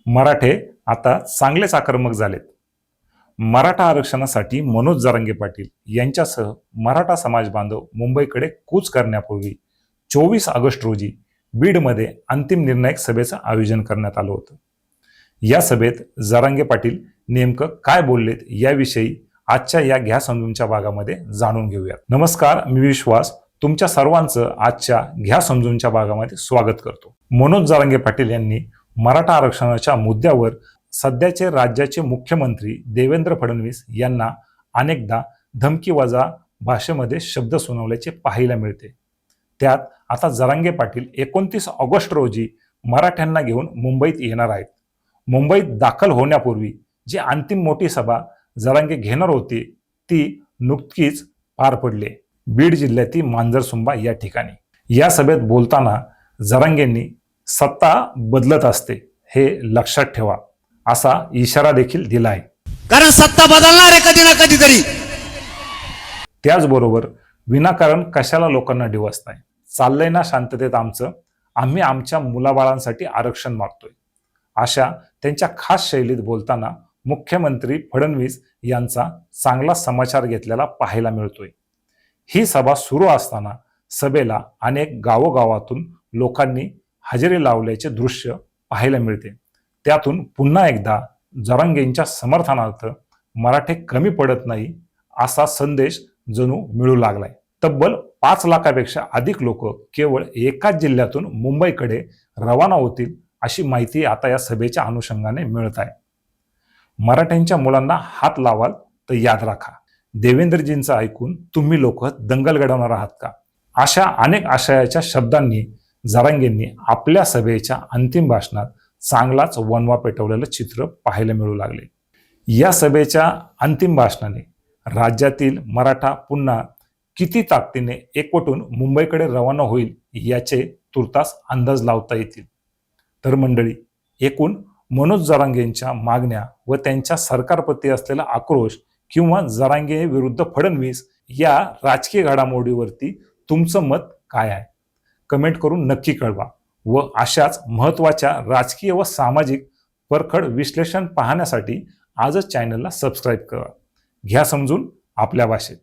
मराठे आता चांगलेच आक्रमक झालेत. मराठा आरक्षणासाठी मनोज जरांगे पाटील यांच्यासह मराठा समाज बांधव मुंबईकडे कूच करण्यापूर्वी 24 ऑगस्ट रोजी बीडमध्ये अंतिम निर्णायक सभेचं आयोजन करण्यात आलं होतं. या सभेत जरांगे पाटील नेमकं काय बोललेत याविषयी आजच्या या घ्या समजूनच्या भागामध्ये जाणून घेऊयात. नमस्कार, मी विश्वास तुमच्या सर्वांचं आजच्या घ्या समजूनच्या भागामध्ये स्वागत करतो. मनोज जरांगे पाटील यांनी मराठा आरक्षणाच्या मुद्द्यावर सध्याचे राज्याचे मुख्यमंत्री देवेंद्र फडणवीस यांना अनेकदा धमकीवजा भाषेमध्ये शब्द सुनावल्याचे पाहायला मिळते. त्यात आता जरांगे पाटील 29 ऑगस्ट रोजी मराठ्यांना घेऊन मुंबईत येणार आहेत. मुंबईत दाखल होण्यापूर्वी जी अंतिम मोठी सभा जरांगे घेणार होती ती नुकतीच पार पडली बीड जिल्ह्यातील मांजरसुंबा या ठिकाणी. या सभेत बोलताना जरांगेंनी सत्ता बदलत असते हे लक्षात ठेवा असा इशारा देखील दिला आहे. कारण सत्ता बदलणार आहे कधी ना कधीतरी. त्याचबरोबर विनाकारण कशाला लोकांना डिवचताय, चाललंय ना शांततेत आमचं, आम्ही आमच्या मुलाबाळांसाठी आरक्षण मागतोय, अशा त्यांच्या खास शैलीत बोलताना मुख्यमंत्री फडणवीस यांचा चांगला समाचार घेतलेला पाहायला मिळतोय. ही सभा सुरू असताना सभेला अनेक गावोगावातून लोकांनी हजेरी लावल्याचे दृश्य पाहायला मिळते. त्यातून पुन्हा एकदा जरांगेंच्या समर्थनार्थ मराठे कमी पडत नाही असा संदेश जणू मिळू लागलाय. तब्बल 5 लाखापेक्षा अधिक लोक केवळ एकाच जिल्ह्यातून मुंबईकडे रवाना होतील अशी माहिती आता या सभेच्या अनुषंगाने मिळत आहे. मराठ्यांच्या मुलांना हात लावाल तर याद राखा, देवेंद्रजींचं ऐकून तुम्ही लोक दंगल घडवणार आहात का, अशा अनेक आशयाच्या शब्दांनी जरांगेंनी आपल्या सभेच्या अंतिम भाषणात चांगलाच वणवा पेटवलेलं चित्र पाहायला मिळू लागले. या सभेच्या अंतिम भाषणाने राज्यातील मराठा पुन्हा किती ताकदीने एकवटून मुंबईकडे रवाना होईल याचे तुर्तास अंदाज लावता येतील. तर मंडळी, एकूण मनोज जरांगेंच्या मागण्या व त्यांच्या सरकारप्रती असलेला आक्रोश किंवा जरांगे विरुद्ध फडणवीस या राजकीय घडामोडीवरती तुमचं मत काय आहे कमेंट करून नक्की कळवा. व अशाच महत्त्वाच्या राजकीय व सामाजिक परखड विश्लेषण पाहण्यासाठी आजच चॅनलला सबस्क्राईब करा. घ्या समजून आपल्या भाषेत.